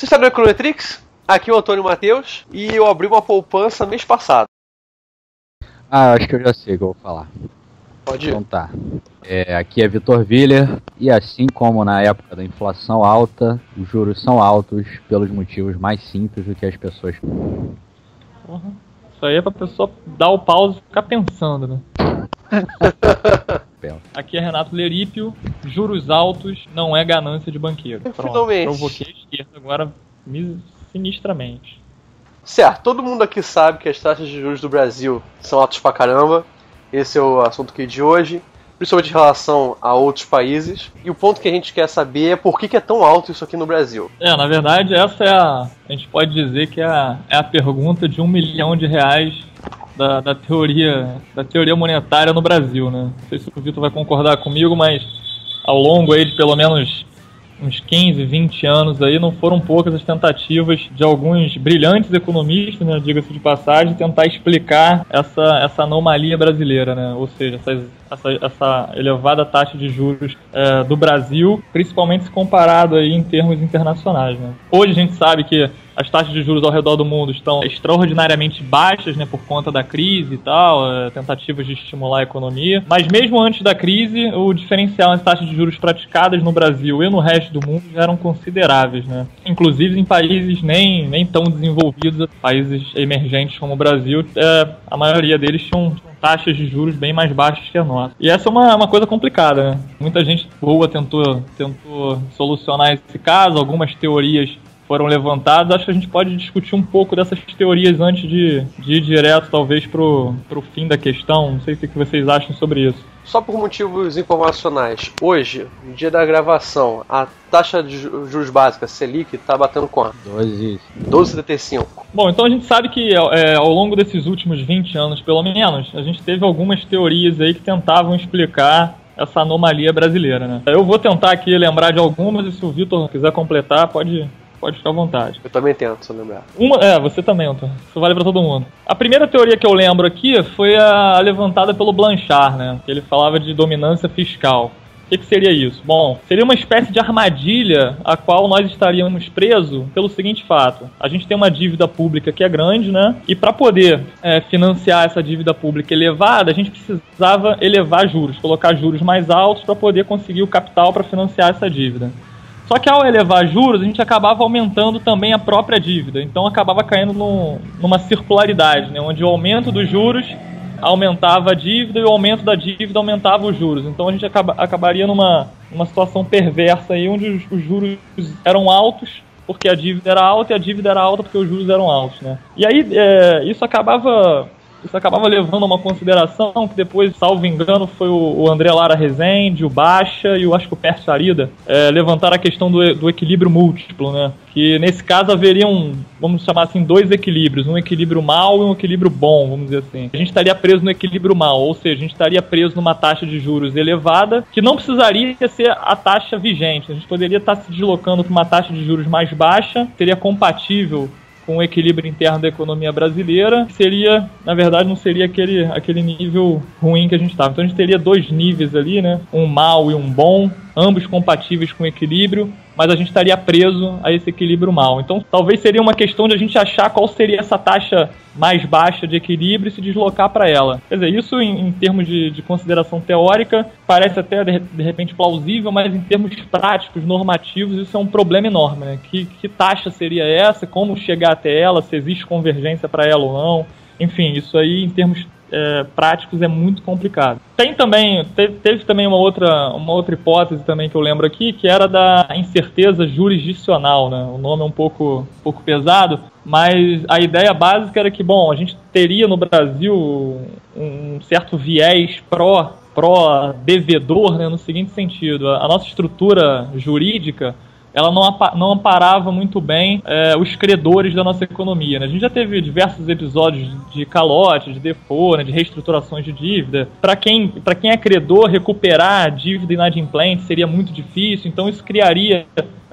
Você está no Econometrix? Aqui é o Antônio Matheus e eu abri uma poupança mês passado. Acho que eu já sei o que eu vou falar. Pode ir. Então tá. Aqui é Vitor Willer e assim como na época da inflação alta, os juros são altos pelos motivos mais simples do que as pessoas... Uhum. Isso aí é pra pessoa dar o pause e ficar pensando, né? Aqui é Renato Lerípio, juros altos não é ganância de banqueiro. Pronto, finalmente. Provoquei a esquerda agora sinistramente. Certo, todo mundo aqui sabe que as taxas de juros do Brasil são altas pra caramba. Esse é o assunto aqui de hoje, principalmente em relação a outros países. E o ponto que a gente quer saber é por que é tão alto isso aqui no Brasil. Na verdade, essa é a gente pode dizer que é a pergunta de R$1 milhão da teoria monetária no Brasil, né? Não sei se o Vitor vai concordar comigo, mas ao longo aí de pelo menos uns 15, 20 anos aí, não foram poucas as tentativas de alguns brilhantes economistas, né, diga-se de passagem, tentar explicar essa anomalia brasileira, né? Ou seja, essa elevada taxa de juros do Brasil, principalmente se comparado aí em termos internacionais, né? Hoje a gente sabe que as taxas de juros ao redor do mundo estão extraordinariamente baixas, né, por conta da crise e tal, tentativas de estimular a economia. Mas mesmo antes da crise, o diferencial nas taxas de juros praticadas no Brasil e no resto do mundo já eram consideráveis, né? Inclusive em países nem tão desenvolvidos, países emergentes como o Brasil, a maioria deles tinham taxas de juros bem mais baixas que a nossa. E essa é uma coisa complicada, né? Muita gente boa tentou solucionar esse caso, algumas teorias foram levantadas. Acho que a gente pode discutir um pouco dessas teorias antes de ir direto, talvez, pro fim da questão. Não sei o que vocês acham sobre isso. Só por motivos informacionais, hoje, no dia da gravação, a taxa de juros básica, Selic, está batendo quanto? 12,75. Bom, então a gente sabe que ao longo desses últimos 20 anos, pelo menos, a gente teve algumas teorias aí que tentavam explicar essa anomalia brasileira, né? Eu vou tentar aqui lembrar de algumas, e se o Vitor quiser completar, pode ficar à vontade. Eu também tento, se eu lembrar. Você também, Antônio. Isso vale pra todo mundo. A primeira teoria que eu lembro aqui foi a levantada pelo Blanchard, né? Que ele falava de dominância fiscal. O que seria isso? Bom, seria uma espécie de armadilha a qual nós estaríamos presos pelo seguinte fato. A gente tem uma dívida pública que é grande, né? E para poder financiar essa dívida pública elevada, a gente precisava elevar juros, colocar juros mais altos para poder conseguir o capital para financiar essa dívida. Só que ao elevar juros, a gente acabava aumentando também a própria dívida. Então acabava caindo numa circularidade, né? Onde o aumento dos juros aumentava a dívida e o aumento da dívida aumentava os juros. Então a gente acabaria numa situação perversa aí, onde os juros eram altos porque a dívida era alta e a dívida era alta porque os juros eram altos, né? E aí isso acabava levando a uma consideração que depois, salvo engano, foi o André Lara Rezende, o Baixa e acho que o Pércio Arida levantaram a questão do equilíbrio múltiplo, né? Que nesse caso haveriam, vamos chamar assim, dois equilíbrios, um equilíbrio mau e um equilíbrio bom, vamos dizer assim. A gente estaria preso no equilíbrio mau, ou seja, a gente estaria preso numa taxa de juros elevada, que não precisaria ser a taxa vigente. A gente poderia estar se deslocando para uma taxa de juros mais baixa, seria compatível com o equilíbrio interno da economia brasileira, que seria, na verdade, não seria aquele nível ruim que a gente estava. Então a gente teria dois níveis ali, né? Um mau e um bom, ambos compatíveis com o equilíbrio, mas a gente estaria preso a esse equilíbrio mau. Então talvez seria uma questão de a gente achar qual seria essa taxa mais baixa de equilíbrio e se deslocar para ela. Quer dizer, isso em termos de consideração teórica parece até de repente plausível, mas em termos práticos, normativos, isso é um problema enorme, né? Que taxa seria essa? Como chegar até ela? Se existe convergência para ela ou não? Enfim, isso aí em termos práticos é muito complicado. Teve também uma outra hipótese também que eu lembro aqui, que era da incerteza jurisdicional, né? O nome é um pouco pesado, mas a ideia básica era que, bom, a gente teria no Brasil um certo viés pró-devedor, né? No seguinte sentido, a nossa estrutura jurídica ela não amparava muito bem os credores da nossa economia, né? A gente já teve diversos episódios de calote, de default, né, de reestruturações de dívida. Para quem é credor, recuperar a dívida inadimplente seria muito difícil, então isso criaria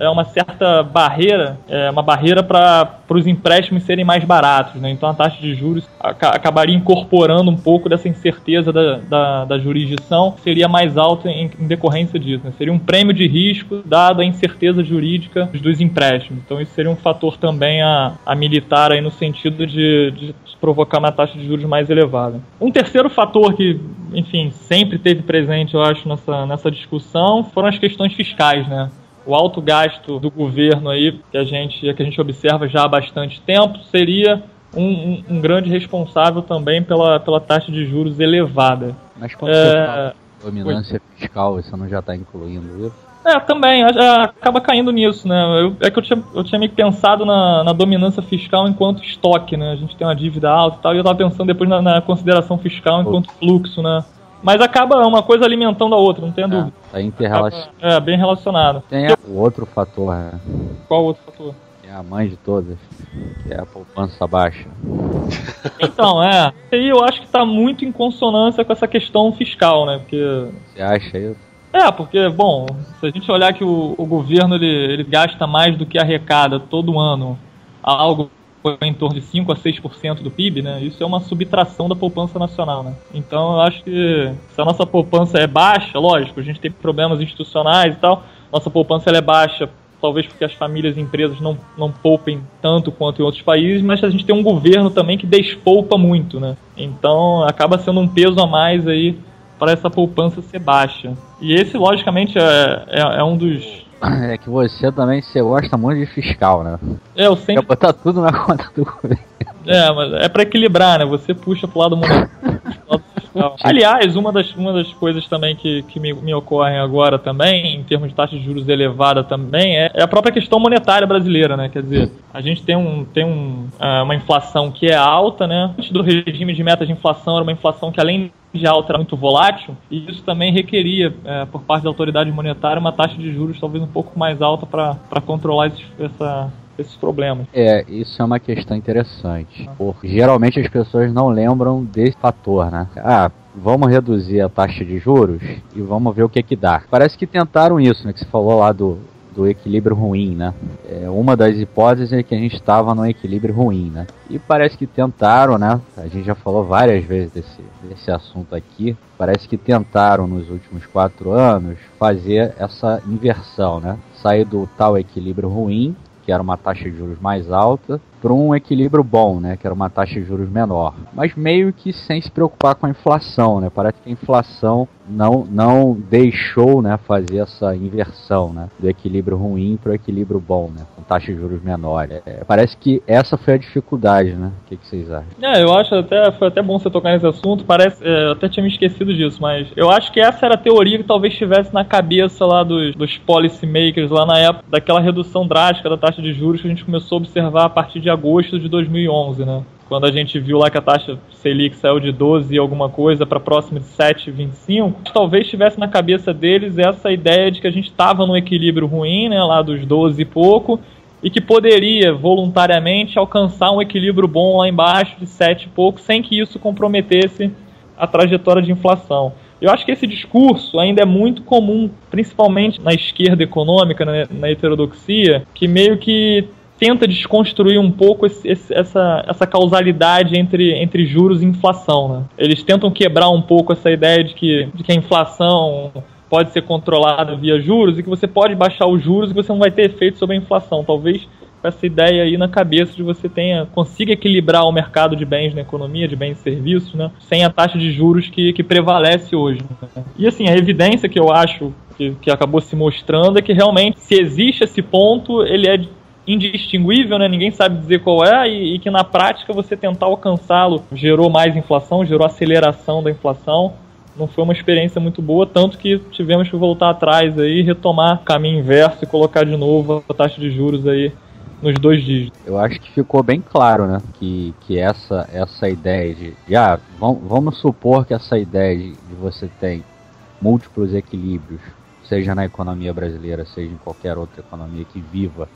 uma certa barreira, uma barreira para os empréstimos serem mais baratos, né? Então a taxa de juros acabaria incorporando um pouco dessa incerteza da jurisdição, que seria mais alta em decorrência disso, né? Seria um prêmio de risco dado a incerteza jurídica dos empréstimos. Então isso seria um fator também a militar aí no sentido de provocar uma taxa de juros mais elevada. Um terceiro fator que, enfim, sempre teve presente, eu acho, nessa discussão, foram as questões fiscais, né? O alto gasto do governo aí, que a gente observa já há bastante tempo, seria um grande responsável também pela taxa de juros elevada. Mas quando você fala dominância fiscal, você não já está incluindo isso? Também, acaba caindo nisso, né? Eu tinha meio que pensado na dominância fiscal enquanto estoque, né? A gente tem uma dívida alta e tal, e eu estava pensando depois na consideração fiscal enquanto fluxo, né? Mas acaba uma coisa alimentando a outra, não tem dúvida. Tá interrelacionado. Bem relacionado. Tem o outro fator, né? Qual outro fator? É a mãe de todas, que é a poupança baixa. Então, aí eu acho que está muito em consonância com essa questão fiscal, né? Porque... Você acha isso? Porque, bom, se a gente olhar que o governo ele gasta mais do que arrecada todo ano, algo em torno de 5 a 6% do PIB, né? Isso é uma subtração da poupança nacional, né? Então eu acho que se a nossa poupança é baixa, lógico, a gente tem problemas institucionais e tal, nossa poupança ela é baixa, talvez porque as famílias e empresas não poupem tanto quanto em outros países, mas a gente tem um governo também que despoupa muito, né? Então acaba sendo um peso a mais aí para essa poupança ser baixa. E esse, logicamente, é um dos... É que você também gosta muito de fiscal, né? Eu sempre... Quer botar tudo na conta do governo. Mas é para equilibrar, né? Você puxa pro lado monetário. Aliás, uma das coisas também que me ocorrem agora também, em termos de taxa de juros elevada também, é a própria questão monetária brasileira, né? Quer dizer, a gente tem uma inflação que é alta, né? Antes do regime de meta de inflação, era uma inflação que, além de alta, era muito volátil, e isso também requeria, por parte da autoridade monetária, uma taxa de juros talvez um pouco mais alta para controlar esses problemas. Isso é uma questão interessante, porque geralmente as pessoas não lembram desse fator, né? Vamos reduzir a taxa de juros e vamos ver o que dá. Parece que tentaram isso, né? Que você falou lá do equilíbrio ruim, né? Uma das hipóteses é que a gente estava num equilíbrio ruim, né? E parece que tentaram, né? A gente já falou várias vezes desse assunto aqui. Parece que tentaram nos últimos 4 anos fazer essa inversão, né? Sair do tal equilíbrio ruim, que era uma taxa de juros mais alta, para um equilíbrio bom, né, que era uma taxa de juros menor. Mas meio que sem se preocupar com a inflação, né? Parece que a inflação não deixou, né, fazer essa inversão, né, do equilíbrio ruim para o equilíbrio bom, né, com taxa de juros menores. Parece que essa foi a dificuldade, né? O que vocês acham? Eu acho foi até bom você tocar nesse assunto. Eu até tinha me esquecido disso, mas eu acho que essa era a teoria que talvez estivesse na cabeça lá dos policy makers lá na época daquela redução drástica da taxa de juros que a gente começou a observar a partir de agosto de 2011, né? Quando a gente viu lá que a taxa Selic saiu de 12 e alguma coisa para próximo de 7,25, talvez tivesse na cabeça deles essa ideia de que a gente estava num equilíbrio ruim, né, lá dos 12 e pouco, e que poderia voluntariamente alcançar um equilíbrio bom lá embaixo de 7 e pouco, sem que isso comprometesse a trajetória de inflação. Eu acho que esse discurso ainda é muito comum, principalmente na esquerda econômica, né, na heterodoxia, que meio que tenta desconstruir um pouco essa causalidade entre juros e inflação, né? Eles tentam quebrar um pouco essa ideia de que a inflação pode ser controlada via juros e que você pode baixar os juros e você não vai ter efeito sobre a inflação. Talvez com essa ideia aí na cabeça de você consiga equilibrar o mercado de bens na economia, de bens e serviços, né? Sem a taxa de juros que prevalece hoje, né? E assim, a evidência que eu acho que acabou se mostrando é que realmente, se existe esse ponto, ele é indistinguível, né? Ninguém sabe dizer qual é, e que na prática você tentar alcançá-lo gerou mais inflação, gerou aceleração da inflação. Não foi uma experiência muito boa, tanto que tivemos que voltar atrás aí, retomar o caminho inverso e colocar de novo a taxa de juros aí nos 2 dígitos. Eu acho que ficou bem claro, né, que essa ideia de vamos supor que essa ideia de você tem múltiplos equilíbrios, seja na economia brasileira, seja em qualquer outra economia que viva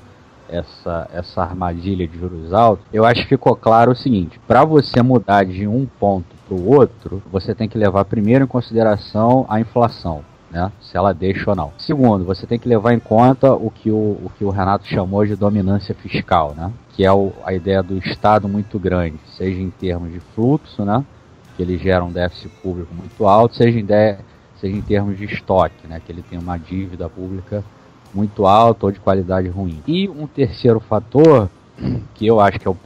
essa armadilha de juros altos. Eu acho que ficou claro o seguinte: para você mudar de um ponto para o outro, você tem que levar primeiro em consideração a inflação, né? Se ela deixa ou não. Segundo, você tem que levar em conta o que o Renato chamou de dominância fiscal, né? Que é a ideia do Estado muito grande, seja em termos de fluxo, né? Que ele gera um déficit público muito alto, seja em termos de estoque, né? Que ele tem uma dívida pública muito alta ou de qualidade ruim. E um terceiro fator, que eu acho que é o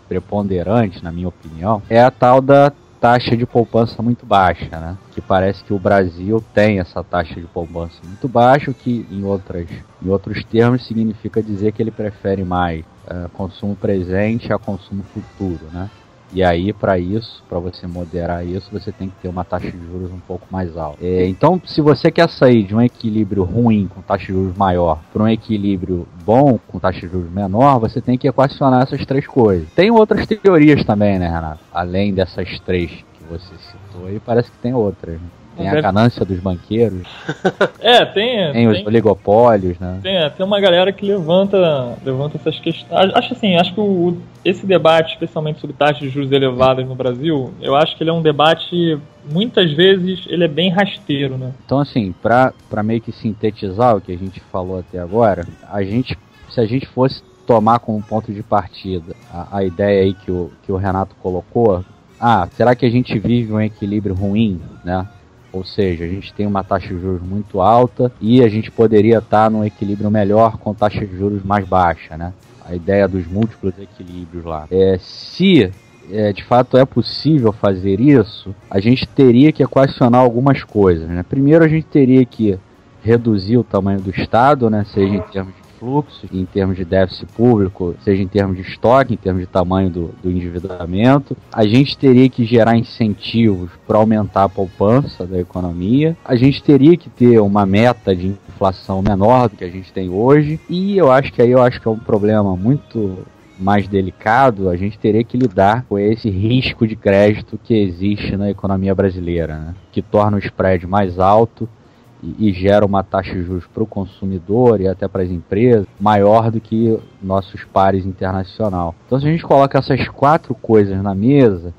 preponderante, na minha opinião, é a tal da taxa de poupança muito baixa, né? Que parece que o Brasil tem essa taxa de poupança muito baixa, o que em outros termos significa dizer que ele prefere mais consumo presente a consumo futuro, né? E aí, para você moderar isso, você tem que ter uma taxa de juros um pouco mais alta. Então, se você quer sair de um equilíbrio ruim com taxa de juros maior para um equilíbrio bom com taxa de juros menor, você tem que equacionar essas três coisas. Tem outras teorias também, né, Renato? Além dessas três que você citou aí, parece que tem outras, né? Tem a ganância dos banqueiros. Tem os oligopólios, né? Tem uma galera que levanta essas questões. Acho que esse debate, especialmente sobre taxas de juros elevadas no Brasil, eu acho que ele é um debate, muitas vezes, ele é bem rasteiro, né? Então, assim, para meio que sintetizar o que a gente falou até agora, se a gente fosse tomar como ponto de partida a ideia aí que o Renato colocou, será que a gente vive um equilíbrio ruim, né? Ou seja, a gente tem uma taxa de juros muito alta e a gente poderia estar num equilíbrio melhor com taxa de juros mais baixa, né? A ideia dos múltiplos equilíbrios lá. Se de fato é possível fazer isso, a gente teria que equacionar algumas coisas, né? Primeiro, a gente teria que reduzir o tamanho do Estado, né? Seja em termos de fluxo, em termos de déficit público, seja em termos de estoque, em termos de tamanho do endividamento. A gente teria que gerar incentivos para aumentar a poupança da economia. A gente teria que ter uma meta de inflação menor do que a gente tem hoje. E eu acho que é um problema muito mais delicado. A gente teria que lidar com esse risco de crédito que existe na economia brasileira, né? Que torna o spread mais alto e gera uma taxa de juros para o consumidor e até para as empresas maior do que nossos pares internacional. Então, se a gente coloca essas quatro coisas na mesa,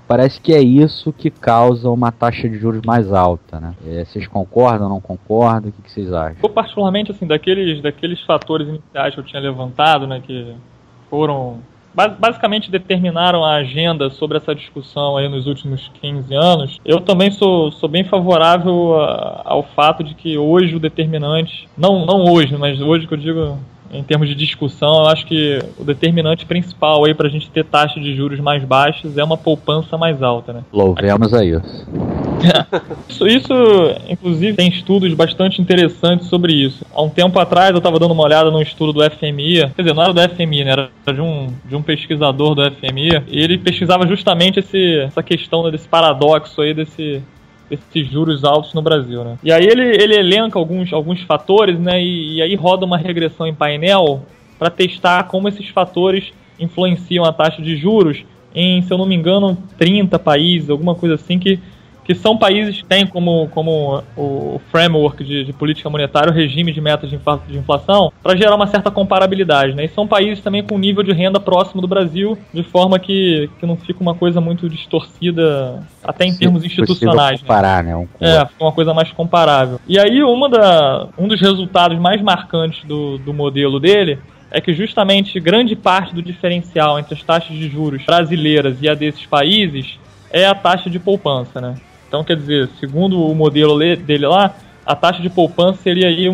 parece que é isso que causa uma taxa de juros mais alta, né? Vocês concordam, não concordam? O que vocês acham? Eu, particularmente, assim, daqueles fatores iniciais que eu tinha levantado, né, que foram basicamente determinaram a agenda sobre essa discussão aí nos últimos 15 anos, eu também sou bem favorável ao fato de que hoje o determinante, não hoje, mas hoje que eu digo em termos de discussão, eu acho que o determinante principal aí pra gente ter taxas de juros mais baixas é uma poupança mais alta, né? Louvemos a isso. Isso, inclusive, tem estudos bastante interessantes sobre isso. Há um tempo atrás eu estava dando uma olhada num estudo do FMI, quer dizer, não era do FMI, né? Era de um pesquisador do FMI, e ele pesquisava justamente essa questão desse paradoxo aí, desses juros altos no Brasil, né? E aí ele elenca alguns fatores, né? E aí roda uma regressão em painel para testar como esses fatores influenciam a taxa de juros em, se eu não me engano, 30 países, alguma coisa assim, que são países que têm como o framework de política monetária o regime de metas de inflação para gerar uma certa comparabilidade, né? E são países também com nível de renda próximo do Brasil, de forma que não fica uma coisa muito distorcida, até em termos institucionais. Comparar, né? Fica uma coisa mais comparável. E aí um dos resultados mais marcantes do modelo dele é que justamente grande parte do diferencial entre as taxas de juros brasileiras e a desses países é a taxa de poupança, né? Então, quer dizer, segundo o modelo dele lá, a taxa de poupança seria aí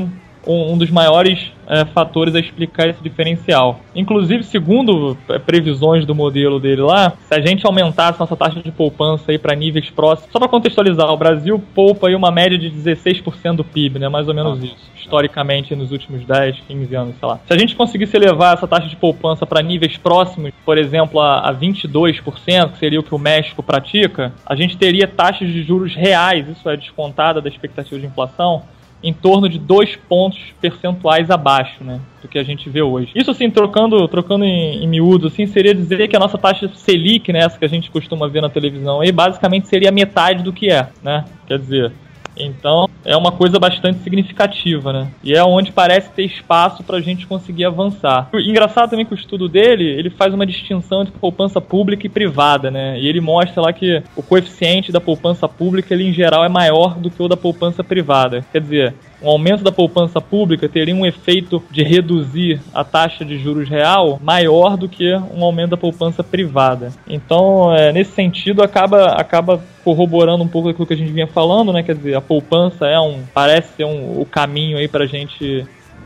um dos maiores fatores a explicar esse diferencial. Inclusive, segundo previsões do modelo dele lá, se a gente aumentasse nossa taxa de poupança aí para níveis próximos, só para contextualizar, o Brasil poupa aí uma média de 16% do PIB, né? Mais ou menos isso, historicamente, nos últimos 10, 15 anos, sei lá. Se a gente conseguisse elevar essa taxa de poupança para níveis próximos, por exemplo, a 22%, que seria o que o México pratica, a gente teria taxas de juros reais, isso é descontada da expectativa de inflação, em torno de 2 pontos percentuais abaixo, né, do que a gente vê hoje. Isso, assim, trocando em miúdos, assim, seria dizer que a nossa taxa Selic, né, essa que a gente costuma ver na televisão, aí basicamente seria metade do que é, né? Quer dizer, Então, é uma coisa bastante significativa, né? E é onde parece ter espaço para a gente conseguir avançar. O engraçado também que o estudo dele, ele faz uma distinção entre poupança pública e privada, né? E ele mostra lá que o coeficiente da poupança pública, ele em geral é maior do que o da poupança privada. Quer dizer, um aumento da poupança pública teria um efeito de reduzir a taxa de juros real maior do que um aumento da poupança privada. Então, nesse sentido, acaba corroborando um pouco aquilo que a gente vinha falando, né? Quer dizer, a poupança parece ser o caminho aí para a gente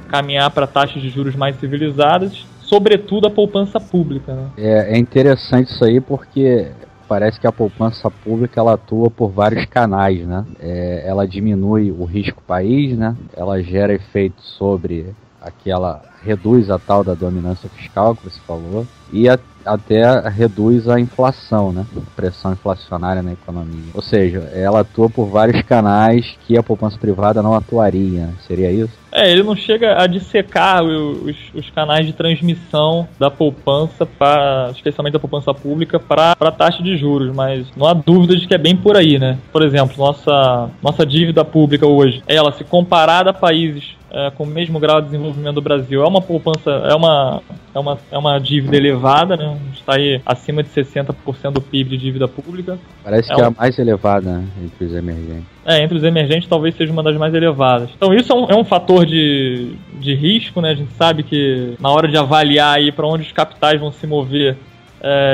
caminhar para taxas de juros mais civilizadas, sobretudo a poupança pública, né? É interessante isso aí porque parece que a poupança pública ela atua por vários canais, né? Ela diminui o risco país, né? Ela gera efeitos sobre reduz a tal da dominância fiscal que você falou e até reduz a inflação, né? A pressão inflacionária na economia. Ou seja, ela atua por vários canais que a poupança privada não atuaria. Seria isso? Ele não chega a dissecar os canais de transmissão da poupança, especialmente da poupança pública, para a taxa de juros, mas não há dúvida de que é bem por aí, né? Por exemplo, nossa dívida pública hoje, ela se comparada a países com o mesmo grau de desenvolvimento do Brasil, é uma poupança, é uma dívida elevada, né? A gente está aí acima de 60% do PIB de dívida pública. Parece que é a mais elevada, né, entre os emergentes. Entre os emergentes talvez seja uma das mais elevadas. Então isso é um fator de risco, né? A gente sabe que na hora de avaliar aí para onde os capitais vão se mover,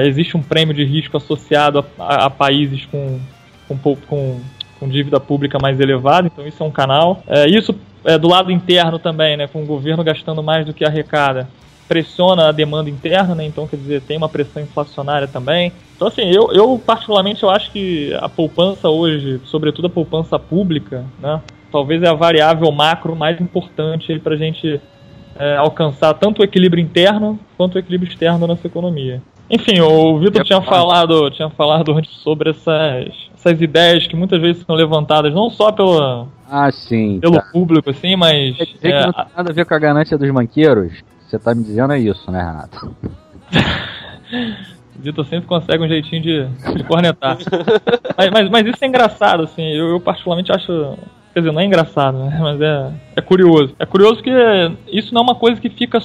existe um prêmio de risco associado a países com dívida pública mais elevada, então isso é um canal. Isso do lado interno também, né? Com o governo gastando mais do que arrecada, pressiona a demanda interna, né? Então, quer dizer, tem uma pressão inflacionária também. Então, assim, eu particularmente eu acho que a poupança hoje, sobretudo a poupança pública, né? Talvez é a variável macro mais importante para a gente alcançar tanto o equilíbrio interno quanto o equilíbrio externo da nossa economia. Enfim, o Vitor tinha falado antes sobre essas ideias que muitas vezes são levantadas não só pelo público, assim, mas... Quer dizer que não tem nada a ver com a ganância dos banqueiros? Você tá me dizendo é isso, né, Renato? Vitor sempre consegue um jeitinho de cornetar. mas isso é engraçado, assim, eu particularmente acho... Quer dizer, não é engraçado, né? Mas é curioso. É curioso que isso não é uma coisa que fica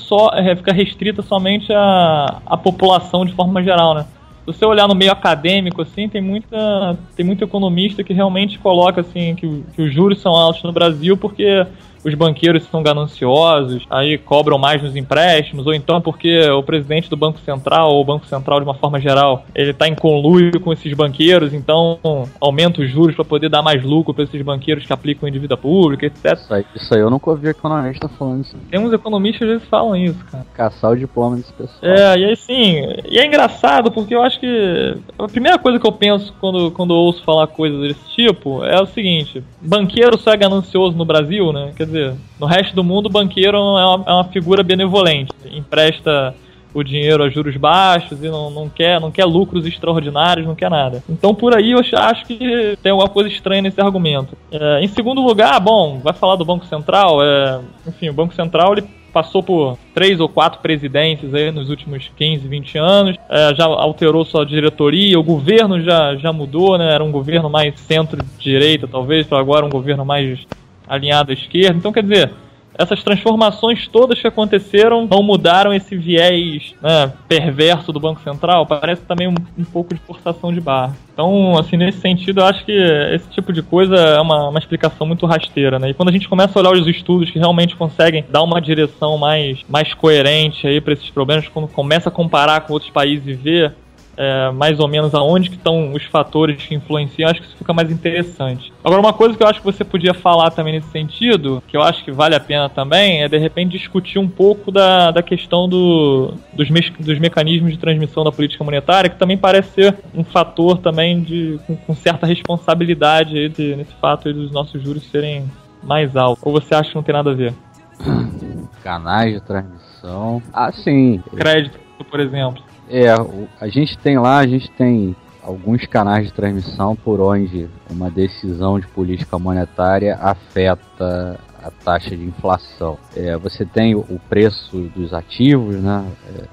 restrita somente à população de forma geral, né? Se você olhar no meio acadêmico, assim, tem muito economista que realmente coloca, assim, que os juros são altos no Brasil porque os banqueiros são gananciosos, aí cobram mais nos empréstimos, ou então porque o presidente do Banco Central, ou o Banco Central de uma forma geral, ele está em conluio com esses banqueiros, então aumenta os juros para poder dar mais lucro para esses banqueiros que aplicam em dívida pública, etc. Isso aí eu nunca ouvi economista falando isso. Tem uns economistas que às vezes falam isso, cara. Caçar o diploma desse pessoal. E aí sim, e é engraçado porque eu acho que a primeira coisa que eu penso quando eu ouço falar coisas desse tipo é o seguinte: banqueiro só é ganancioso no Brasil, né? Quer dizer, no resto do mundo o banqueiro é uma figura benevolente, empresta o dinheiro a juros baixos e não quer lucros extraordinários, não quer nada. Então por aí eu acho que tem alguma coisa estranha nesse argumento. Em segundo lugar, vai falar do Banco Central, enfim, o Banco Central ele passou por 3 ou 4 presidentes aí nos últimos 15, 20 anos, já alterou sua diretoria, o governo já mudou, né? Era um governo mais centro-direita talvez, para agora um governo mais alinhado à esquerda. Então, quer dizer, essas transformações todas que aconteceram não mudaram esse viés, né, perverso do Banco Central. Parece também um pouco de forçação de barra. Então, assim, nesse sentido, eu acho que esse tipo de coisa é uma explicação muito rasteira, né? E quando a gente começa a olhar os estudos que realmente conseguem dar uma direção mais coerente aí para esses problemas, quando começa a comparar com outros países e ver mais ou menos aonde que estão os fatores que influenciam, acho que isso fica mais interessante. Agora, uma coisa que eu acho que você podia falar também nesse sentido, que eu acho que vale a pena também, é de repente discutir um pouco da questão dos mecanismos de transmissão da política monetária, que também parece ser um fator também com certa responsabilidade aí nesse fato aí dos nossos juros serem mais altos. Ou você acha que não tem nada a ver? Canais de transmissão... sim. Crédito, por exemplo. A gente tem alguns canais de transmissão por onde uma decisão de política monetária afeta a taxa de inflação. Você tem o preço dos ativos, né?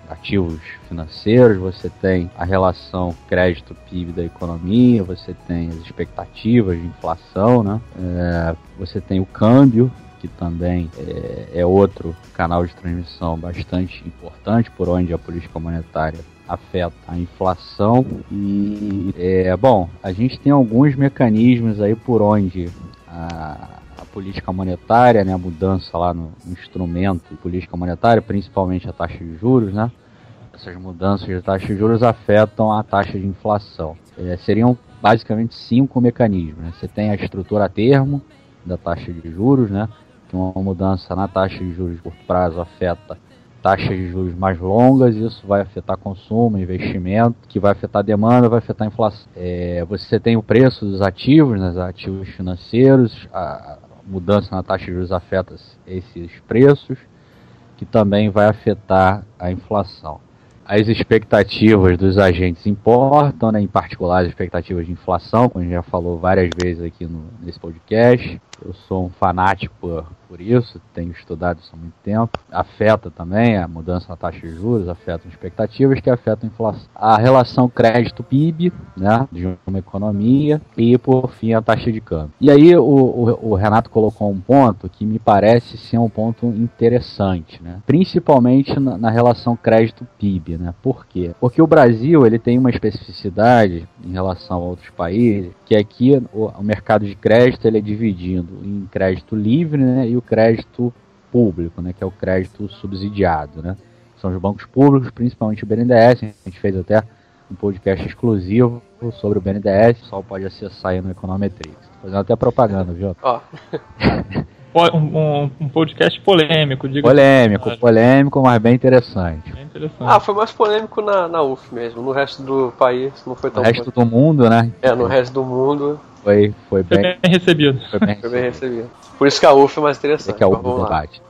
Ativos financeiros, você tem a relação crédito-PIB da economia, você tem as expectativas de inflação, né? Você tem o câmbio, que também é outro canal de transmissão bastante importante, por onde a política monetária afeta a inflação. E, bom, a gente tem alguns mecanismos aí por onde a política monetária, né, a mudança lá no instrumento de política monetária, principalmente a taxa de juros, né? Essas mudanças de taxa de juros afetam a taxa de inflação. Seriam basicamente 5 mecanismos, né? Você tem a estrutura a termo da taxa de juros, né? Que uma mudança na taxa de juros de curto prazo afeta taxas de juros mais longas, isso vai afetar consumo, investimento, que vai afetar a demanda, vai afetar a inflação. Você tem o preço dos ativos, né, ativos financeiros, a mudança na taxa de juros afeta esses preços, que também vai afetar a inflação. As expectativas dos agentes importam, né, em particular as expectativas de inflação, como a gente já falou várias vezes aqui nesse podcast. Eu sou um fanático por isso, tenho estudado isso há muito tempo. Afeta também a mudança na taxa de juros, afetam expectativas que afetam a inflação. A relação crédito-PIB, né, de uma economia, e por fim a taxa de câmbio. E aí o Renato colocou um ponto que me parece ser um ponto interessante, né, principalmente na relação crédito-PIB, né. Por quê? Porque o Brasil ele tem uma especificidade em relação a outros países, que aqui o mercado de crédito ele é dividido em crédito livre, né, e o crédito público, né, que é o crédito subsidiado, né. São os bancos públicos, principalmente o BNDES. A gente fez até um podcast exclusivo sobre o BNDES, o pessoal pode acessar aí no Econometrix. Tô fazendo até propaganda, viu? Um podcast polêmico, diga. Polêmico, mas bem interessante. Foi mais polêmico na UF mesmo. No resto do país não foi tão polêmico. No resto do mundo, né? No resto do mundo foi bem recebido. Foi bem recebido. Por isso que a UF é mais interessante. Que é o debate.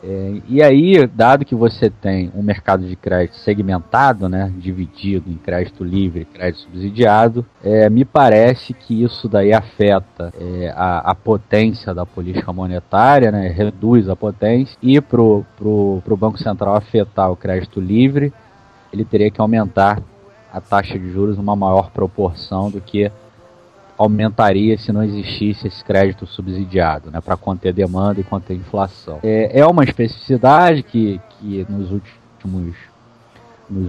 E aí, dado que você tem um mercado de crédito segmentado, né, dividido em crédito livre e crédito subsidiado, me parece que isso daí afeta a potência da política monetária, né, reduz a potência, e pro Banco Central afetar o crédito livre, ele teria que aumentar a taxa de juros numa maior proporção do que aumentaria se não existisse esse crédito subsidiado, né, para conter demanda e conter inflação. É uma especificidade que nos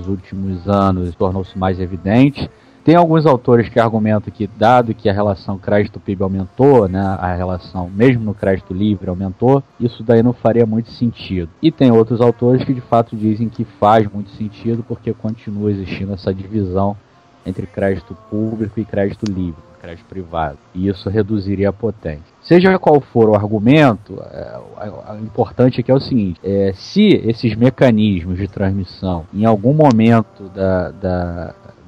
últimos anos tornou-se mais evidente. Tem alguns autores que argumentam que, dado que a relação crédito-PIB aumentou, né, a relação mesmo no crédito livre aumentou, isso daí não faria muito sentido. E tem outros autores que de fato dizem que faz muito sentido, porque continua existindo essa divisão entre crédito público e crédito livre, crédito privado, e isso reduziria a potência. Seja qual for o argumento, o importante aqui é o seguinte: se esses mecanismos de transmissão, em algum momento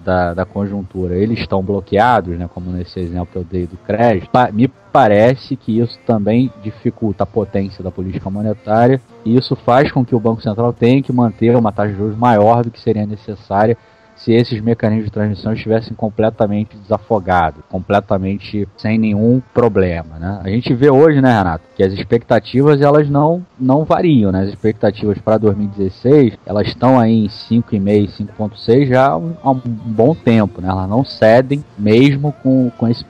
da conjuntura, eles estão bloqueados, né, como nesse exemplo que eu dei do crédito, me parece que isso também dificulta a potência da política monetária, e isso faz com que o Banco Central tenha que manter uma taxa de juros maior do que seria necessária se esses mecanismos de transmissão estivessem completamente desafogados, completamente sem nenhum problema, né? A gente vê hoje, né, Renato, que as expectativas elas não variam, né? As expectativas para 2016, elas estão aí em 5,5, 5,6 já há um bom tempo, né? Elas não cedem mesmo com esse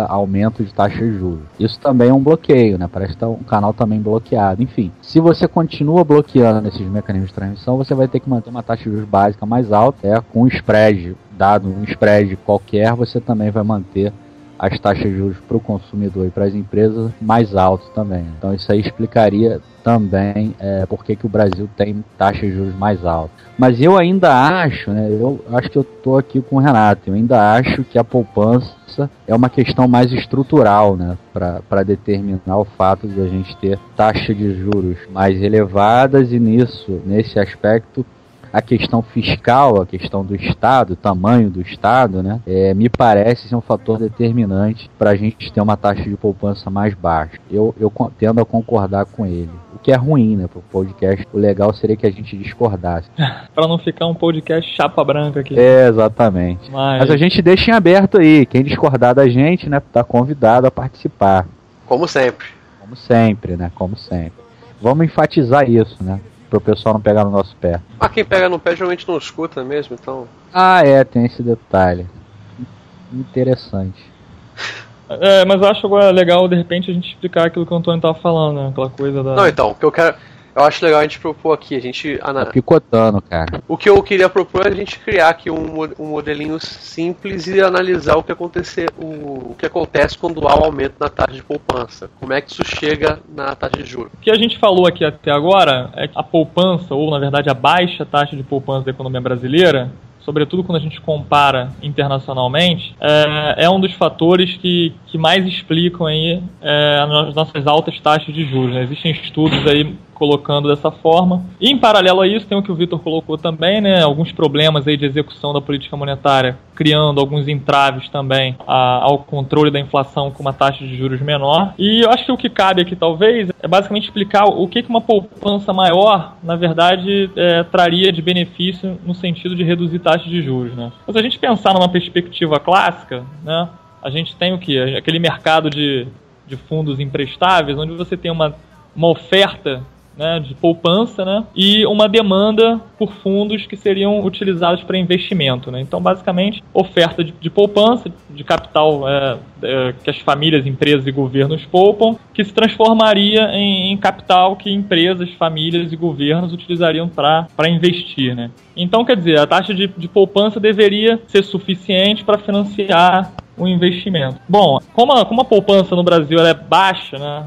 aumento de taxa de juros. Isso também é um bloqueio, né? Parece que tá um canal também bloqueado. Enfim, se você continua bloqueando esses mecanismos de transmissão, você vai ter que manter uma taxa de juros básica mais alta, com um spread, dado um spread qualquer, você também vai manter as taxas de juros para o consumidor e para as empresas mais altas também. Então isso aí explicaria também por que o Brasil tem taxas de juros mais altas. Mas eu ainda acho, né, eu acho que eu estou aqui com o Renato, eu ainda acho que a poupança é uma questão mais estrutural, né, para determinar o fato de a gente ter taxas de juros mais elevadas, e nesse aspecto a questão fiscal, a questão do Estado, o tamanho do Estado, né, me parece ser um fator determinante para a gente ter uma taxa de poupança mais baixa. Eu tendo a concordar com ele. O que é ruim, né, para o podcast. O legal seria que a gente discordasse. Para não ficar um podcast chapa branca aqui. Exatamente. Mas a gente deixa em aberto aí. Quem discordar da gente, né, tá convidado a participar. Como sempre. Como sempre, né? Como sempre. Vamos enfatizar isso, né? Pro pessoal não pegar no nosso pé. Mas quem pega no pé geralmente não escuta mesmo, então... Ah, tem esse detalhe. Interessante. Mas eu acho agora legal, de repente, a gente explicar aquilo que o Antônio tava falando, né? Aquela coisa da... Não, então, o que eu quero... Eu acho legal a gente propor aqui, a gente... Tá picotando, cara. O que eu queria propor é a gente criar aqui um modelinho simples e analisar o que acontece quando há um aumento na taxa de poupança. Como é que isso chega na taxa de juros? O que a gente falou aqui até agora é que a poupança, ou na verdade a baixa taxa de poupança da economia brasileira, sobretudo quando a gente compara internacionalmente, é um dos fatores que mais explicam aí as nossas altas taxas de juros, né? Existem estudos aí colocando dessa forma. E em paralelo a isso tem o que o Vitor colocou também, né? Alguns problemas aí de execução da política monetária, criando alguns entraves também ao controle da inflação com uma taxa de juros menor. E eu acho que o que cabe aqui talvez é basicamente explicar o que uma poupança maior, na verdade, traria de benefício no sentido de reduzir taxas de juros, né? Mas se a gente pensar numa perspectiva clássica, né? A gente tem o quê? Aquele mercado de fundos emprestáveis, onde você tem uma oferta, né, de poupança, né, e uma demanda por fundos que seriam utilizados para investimento, né? Então, basicamente, oferta de poupança, de capital que as famílias, empresas e governos poupam, que se transformaria em capital que empresas, famílias e governos utilizariam para investir, né? Então, quer dizer, a taxa de poupança deveria ser suficiente para financiar o investimento. Bom, como a poupança no Brasil ela é baixa, né,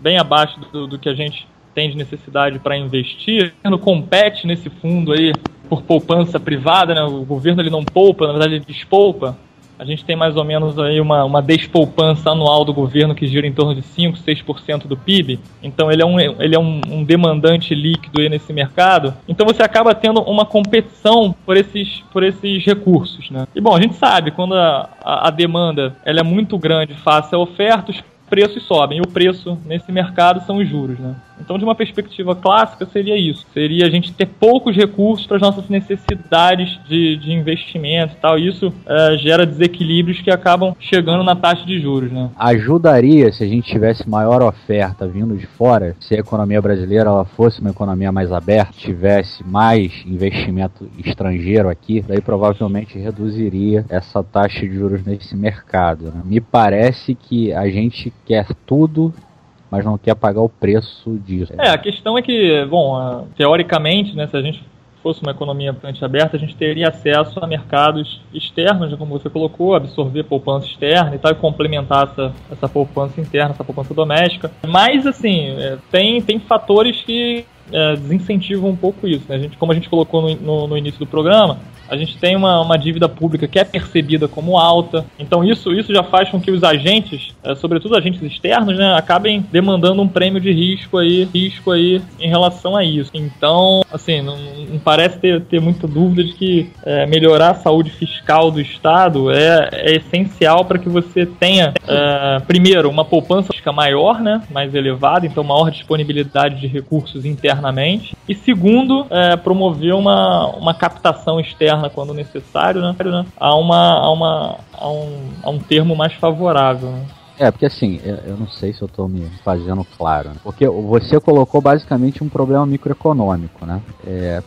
bem abaixo do que a gente tem de necessidade para investir, o governo compete nesse fundo aí por poupança privada, né? O governo ele não poupa, na verdade ele despoupa. A gente tem mais ou menos aí uma despoupança anual do governo que gira em torno de 5, 6% do PIB. Então ele é um demandante líquido aí nesse mercado. Então você acaba tendo uma competição por esses recursos, né? E bom, a gente sabe, quando a demanda ela é muito grande face à oferta, os preços sobem. E o preço nesse mercado são os juros, né? Então, de uma perspectiva clássica, seria isso. Seria a gente ter poucos recursos para as nossas necessidades de investimento e tal. E isso gera desequilíbrios que acabam chegando na taxa de juros, né? Ajudaria se a gente tivesse maior oferta vindo de fora, se a economia brasileira ela fosse uma economia mais aberta, tivesse mais investimento estrangeiro aqui, daí provavelmente reduziria essa taxa de juros nesse mercado, né? Me parece que a gente quer tudo, mas não quer pagar o preço disso. A questão é que, bom, teoricamente, né, se a gente fosse uma economia aberta, a gente teria acesso a mercados externos, como você colocou, absorver poupança externa e tal, e complementar essa poupança interna, essa poupança doméstica. Mas, assim, tem fatores que desincentivam um pouco isso, né? Como a gente colocou no início do programa, a gente tem uma dívida pública que é percebida como alta. Então isso já faz com que os agentes, sobretudo agentes externos, né, acabem demandando um prêmio de risco aí em relação a isso. Então, assim, não parece ter muita dúvida de que melhorar a saúde fiscal do Estado é essencial para que você tenha, primeiro, uma poupança maior, né, mais elevada, então maior disponibilidade de recursos internamente. E segundo, promover uma captação externa quando necessário, né, a um termo mais favorável, né? Porque assim, eu não sei se eu estou me fazendo claro, né? Porque você colocou basicamente um problema microeconômico, né?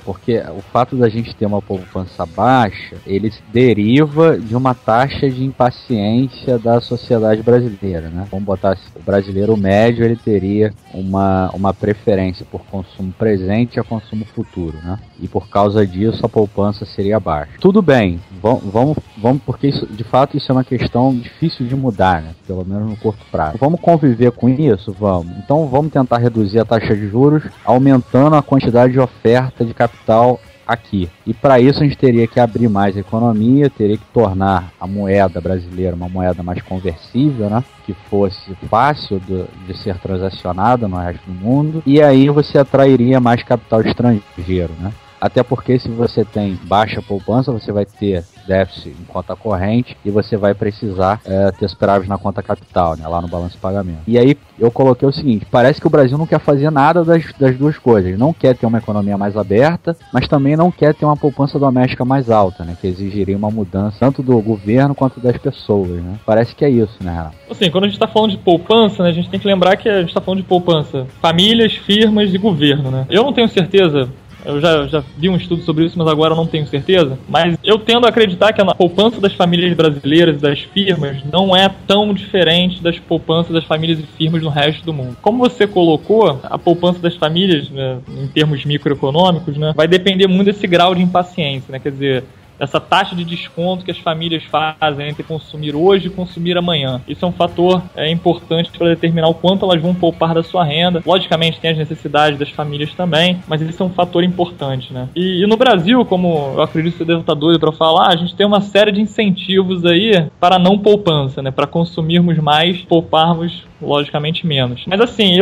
Porque o fato da gente ter uma poupança baixa, ele deriva de uma taxa de impaciência da sociedade brasileira, né? Vamos botar assim, o brasileiro médio, ele teria uma preferência por consumo presente a consumo futuro, né? E por causa disso a poupança seria baixa. Tudo bem, vamos porque isso, de fato isso é uma questão difícil de mudar, né? Pelo menos no curto prazo. Vamos conviver com isso? Vamos. Então vamos tentar reduzir a taxa de juros, aumentando a quantidade de oferta de capital aqui. E para isso a gente teria que abrir mais a economia, teria que tornar a moeda brasileira uma moeda mais conversível, né? Que fosse fácil de ser transacionada no resto do mundo. E aí você atrairia mais capital estrangeiro, né? Até porque se você tem baixa poupança, você vai ter déficit em conta corrente e você vai precisar ter superávit na conta capital, né, lá no balanço de pagamento. E aí eu coloquei o seguinte, parece que o Brasil não quer fazer nada das duas coisas. Ele não quer ter uma economia mais aberta, mas também não quer ter uma poupança doméstica mais alta, né, que exigiria uma mudança tanto do governo quanto das pessoas, né. Parece que é isso, né, Renato? Assim, quando a gente está falando de poupança, né, a gente tem que lembrar que a gente está falando de poupança famílias, firmas e governo, né. Eu não tenho certeza. Eu já vi um estudo sobre isso, mas agora eu não tenho certeza. Mas eu tendo a acreditar que a poupança das famílias brasileiras e das firmas não é tão diferente das poupanças das famílias e firmas no resto do mundo. Como você colocou, a poupança das famílias, né, em termos microeconômicos, né, vai depender muito desse grau de impaciência, né? Quer dizer, essa taxa de desconto que as famílias fazem entre consumir hoje e consumir amanhã. Isso é um fator importante para determinar o quanto elas vão poupar da sua renda. Logicamente tem as necessidades das famílias também, mas isso é um fator importante, né? E no Brasil, como eu acredito que você deve estar doido para falar, a gente tem uma série de incentivos aí para não poupança, né? Para consumirmos mais, pouparmos logicamente menos. Mas assim,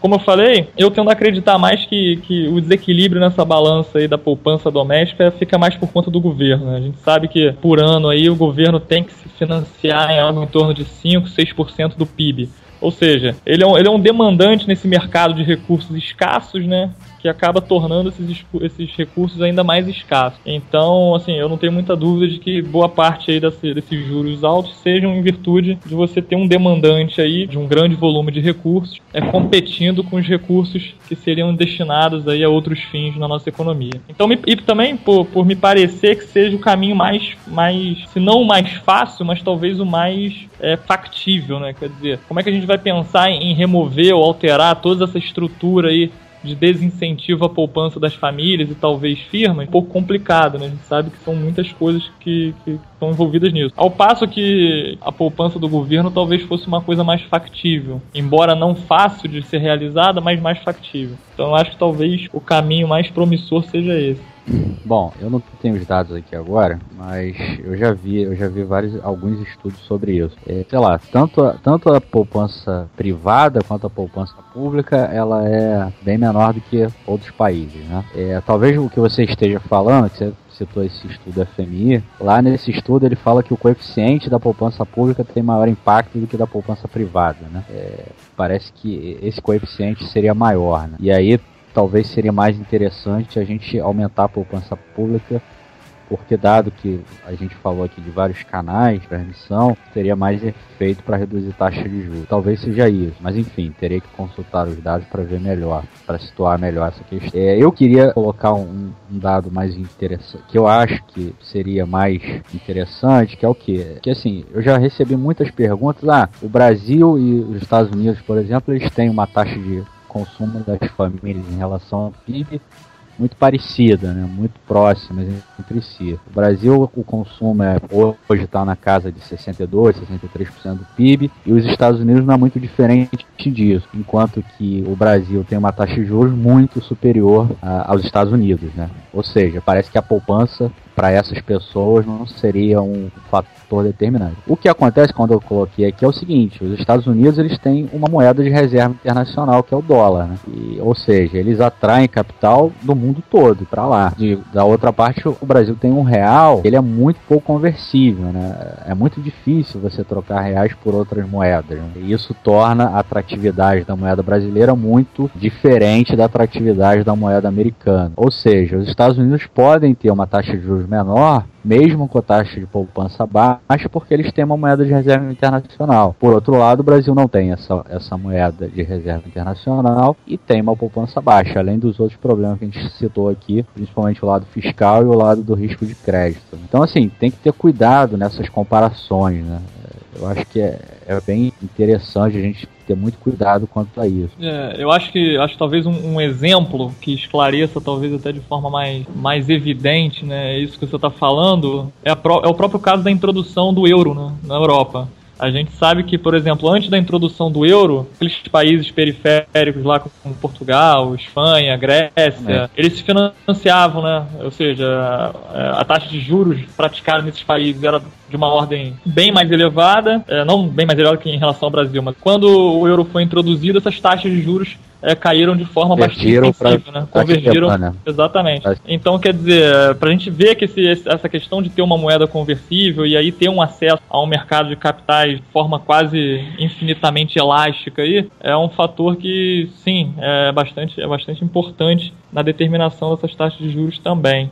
como eu falei, eu tendo a acreditar mais que o desequilíbrio nessa balança aí da poupança doméstica fica mais por conta do governo, né? A gente sabe que por ano aí o governo tem que se financiar em algo em torno de 5, 6% do PIB. Ou seja, ele é um demandante nesse mercado de recursos escassos, né? Que acaba tornando esses recursos ainda mais escassos. Então, assim, eu não tenho muita dúvida de que boa parte aí desses juros altos sejam em virtude de você ter um demandante aí de um grande volume de recursos competindo com os recursos que seriam destinados aí a outros fins na nossa economia. Então, e também por me parecer que seja o caminho mais se não o mais fácil, mas talvez o mais factível, né? Quer dizer, como é que a gente vai pensar em remover ou alterar toda essa estrutura aí de desincentivo à poupança das famílias e talvez firmas, um pouco complicado, né? A gente sabe que são muitas coisas que estão envolvidas nisso. Ao passo que a poupança do governo talvez fosse uma coisa mais factível, embora não fácil de ser realizada, mas mais factível. Então eu acho que talvez o caminho mais promissor seja esse. Bom, eu não tenho os dados aqui agora, mas eu já vi alguns estudos sobre isso. Sei lá, tanto a poupança privada quanto a poupança pública, ela é bem menor do que outros países, né? Talvez o que você esteja falando, que você citou esse estudo FMI, lá nesse estudo ele fala que o coeficiente da poupança pública tem maior impacto do que da poupança privada, né? Parece que esse coeficiente seria maior, né? E aí talvez seria mais interessante a gente aumentar a poupança pública, porque dado que a gente falou aqui de vários canais de transmissão, teria mais efeito para reduzir taxa de juros. Talvez seja isso, mas enfim, teria que consultar os dados para ver melhor, para situar melhor essa questão. Eu queria colocar um dado mais interessante, que eu acho que seria mais interessante, que é o quê? Que assim, eu já recebi muitas perguntas, o Brasil e os Estados Unidos, por exemplo, eles têm uma taxa de consumo das famílias em relação ao PIB muito parecida, né? Muito próximas entre si. O Brasil, o consumo hoje está na casa de 62%, 63% do PIB, e os Estados Unidos não é muito diferente disso, enquanto que o Brasil tem uma taxa de juros muito superior aos Estados Unidos, né? Ou seja, parece que a poupança para essas pessoas não seria um fator determinante. O que acontece quando eu coloquei aqui é o seguinte: os Estados Unidos eles têm uma moeda de reserva internacional que é o dólar, né? Ou seja, eles atraem capital do mundo todo para lá. Da outra parte, o Brasil tem um real, ele é muito pouco conversível, né? É muito difícil você trocar reais por outras moedas, né? E isso torna a atratividade da moeda brasileira muito diferente da atratividade da moeda americana. Ou seja, os Estados Unidos podem ter uma taxa de juros menor, mesmo com a taxa de poupança baixa, porque eles têm uma moeda de reserva internacional. Por outro lado, o Brasil não tem essa moeda de reserva internacional e tem uma poupança baixa, além dos outros problemas que a gente citou aqui, principalmente o lado fiscal e o lado do risco de crédito. Então, assim, tem que ter cuidado nessas comparações, né? Eu acho que é bem interessante a gente ter muito cuidado quanto a isso. Eu acho que talvez um exemplo que esclareça, talvez até de forma mais evidente, né, isso que você está falando, é o próprio caso da introdução do euro, né, na Europa. A gente sabe que, por exemplo, antes da introdução do euro, aqueles países periféricos lá como Portugal, Espanha, Grécia, eles se financiavam, né? Ou seja, a taxa de juros praticada nesses países era de uma ordem bem mais elevada, não bem mais elevada que em relação ao Brasil, mas quando o euro foi introduzido, essas taxas de juros caíram de forma bastante Convergiram sensível, né? Convergiram, né? exatamente. Então, quer dizer, pra gente ver que essa questão de ter uma moeda conversível e aí ter um acesso a um mercado de capitais de forma quase infinitamente elástica aí, é um fator que, sim, é bastante importante na determinação dessas taxas de juros também.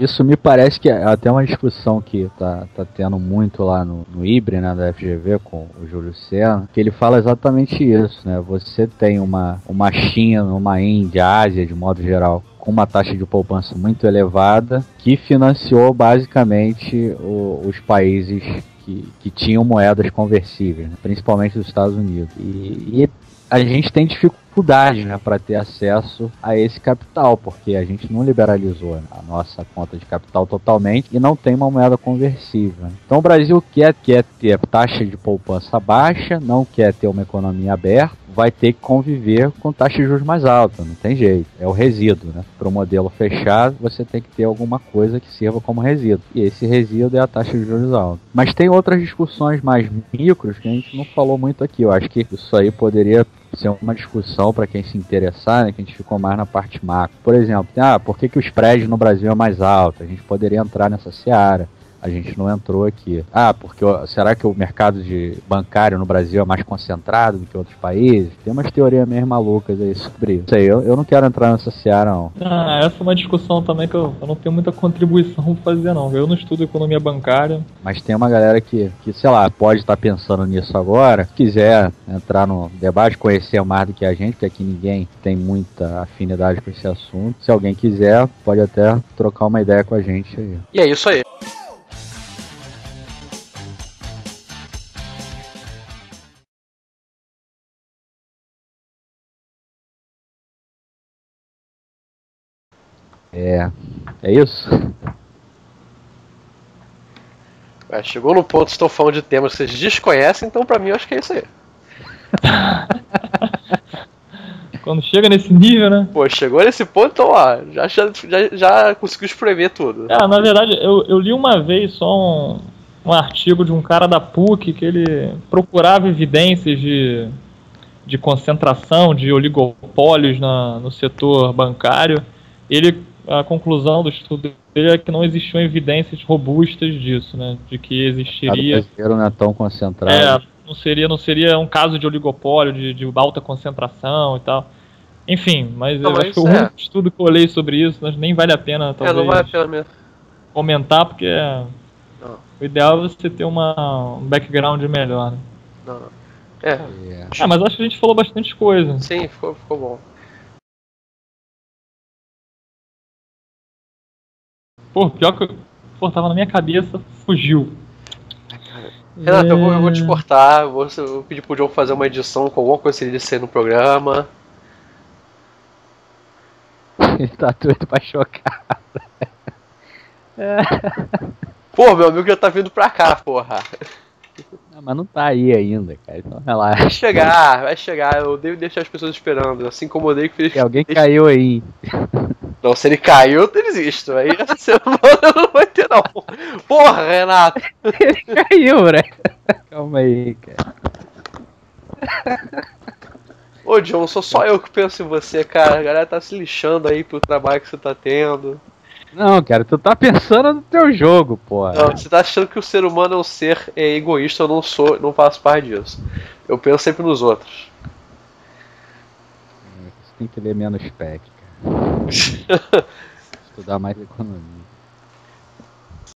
Isso me parece que é até uma discussão que tá tendo muito lá no IBRE, né, da FGV, com o Júlio Serra, que ele fala exatamente isso, né? Você tem uma China, uma Índia, Ásia, de modo geral, com uma taxa de poupança muito elevada, que financiou basicamente os países que tinham moedas conversíveis, né? Principalmente os Estados Unidos. E a gente tem dificuldade, né, para ter acesso a esse capital, porque a gente não liberalizou, né, a nossa conta de capital totalmente e não tem uma moeda conversível, né? Então o Brasil quer ter taxa de poupança baixa, não quer ter uma economia aberta, vai ter que conviver com taxa de juros mais alta, não tem jeito, é o resíduo, né? Para o modelo fechado, você tem que ter alguma coisa que sirva como resíduo, e esse resíduo é a taxa de juros alta. Mas tem outras discussões mais micros que a gente não falou muito aqui, eu acho que isso aí poderia ser uma discussão para quem se interessar, né, que a gente ficou mais na parte macro. Por exemplo, por que o spread no Brasil é mais alto? A gente poderia entrar nessa seara. A gente não entrou aqui. Porque será que o mercado bancário no Brasil é mais concentrado do que outros países? Tem umas teorias meio malucas aí sobre isso. Eu não quero entrar nessa seara, não. Essa é uma discussão também que eu não tenho muita contribuição pra fazer, não. Eu não estudo economia bancária. Mas tem uma galera que sei lá, pode estar pensando nisso agora. Se quiser entrar no debate, conhecer mais do que a gente, porque aqui ninguém tem muita afinidade com esse assunto. Se alguém quiser, pode até trocar uma ideia com a gente aí. E é isso aí. É isso? Chegou no ponto, estou falando de temas que vocês desconhecem, então pra mim eu acho que é isso aí. Quando chega nesse nível, né? Pô, chegou nesse ponto, então já conseguiu espremer tudo. Na verdade, eu li uma vez só um artigo de um cara da PUC que ele procurava evidências de concentração, de oligopólios no setor bancário. A conclusão do estudo dele é que não existiam evidências robustas disso, né? De que existiria... O brasileiro não é tão concentrado. Não seria um caso de oligopólio, de alta concentração e tal. Enfim, mas eu acho que o único estudo que eu olhei sobre isso, nem vale a pena, talvez, não vale a pena mesmo comentar, porque o ideal é você ter um background melhor, né? Mas acho que a gente falou bastante coisa. Sim, ficou bom. Pior que tava na minha cabeça, fugiu. Renato, eu vou te cortar, eu vou pedir pro John fazer uma edição com alguma coisa que ele disse aí no programa. Ele tá doido pra chocar. Pô, meu amigo já tá vindo pra cá, porra. Não, mas não tá aí ainda, cara, então relaxa. Vai chegar, eu devo deixar as pessoas esperando, assim como eu odeio que fez. Alguém caiu aí. Não, se ele caiu, eu desisto. Aí essa semana não vai ter, não. Porra, Renato! Ele caiu, né? Calma aí, cara. Ô, John, sou só eu que penso em você, cara. A galera tá se lixando aí pro trabalho que você tá tendo. Não, cara, tu tá pensando no teu jogo, porra. Não, você tá achando que o ser humano é um ser egoísta, eu não faço parte disso. Eu penso sempre nos outros. Você tem que ler menos PEC, cara. Estudar mais economia.